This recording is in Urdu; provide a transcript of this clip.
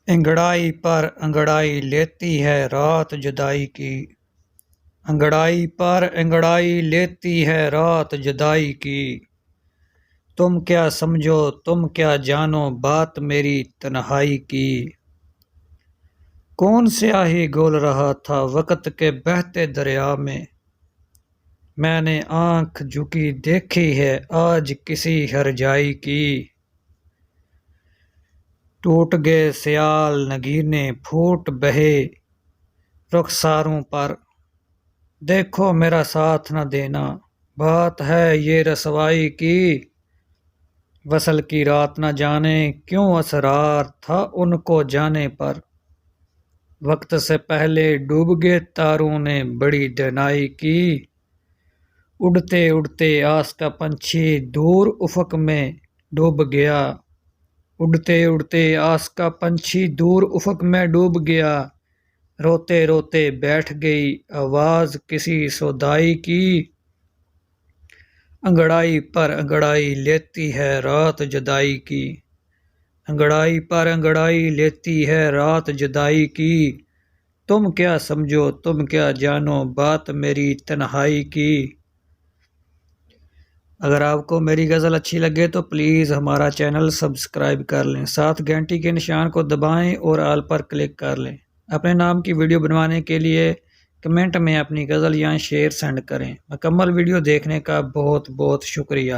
انگڑائی پر انگڑائی لیتی ہے رات جدائی کی، انگڑائی پر انگڑائی لیتی ہے رات جدائی کی۔ تم کیا سمجھو تم کیا جانو بات میری تنہائی کی۔ کون سیاہی گھول رہا تھا وقت کے بہتے دریا میں نے آنکھ جھکی دیکھی ہے آج کسی ہرجائی کی۔ ٹوٹ گئے سیال نگینے پھوٹ بہے رخساروں پر، دیکھو میرا ساتھ نہ دینا بات ہے یہ رسوائی کی۔ وصل کی رات نہ جانے کیوں اصرار تھا ان کو جانے پر، وقت سے پہلے ڈوب گئے تاروں نے بڑی دانائی کی۔ اڑتے اڑتے آس کا پنچھی دور افق میں ڈوب گیا، اڑتے اڑتے آس کا پنچھی دور افق میں ڈوب گیا۔ روتے روتے بیٹھ گئی آواز کسی سودائی کی۔ انگڑائی پر انگڑائی لیتی ہے رات جدائی کی، انگڑائی پر انگڑائی لیتی ہے رات جدائی کی۔ تم کیا سمجھو تم کیا جانو بات میری تنہائی کی۔ اگر آپ کو میری غزل اچھی لگے تو پلیز ہمارا چینل سبسکرائب کر لیں، ساتھ گھنٹی کے نشان کو دبائیں اور آل پر کلک کر لیں۔ اپنے نام کی ویڈیو بنوانے کے لیے کمنٹ میں اپنی غزل یا شعر سینڈ کریں۔ مکمل ویڈیو دیکھنے کا بہت بہت شکریہ۔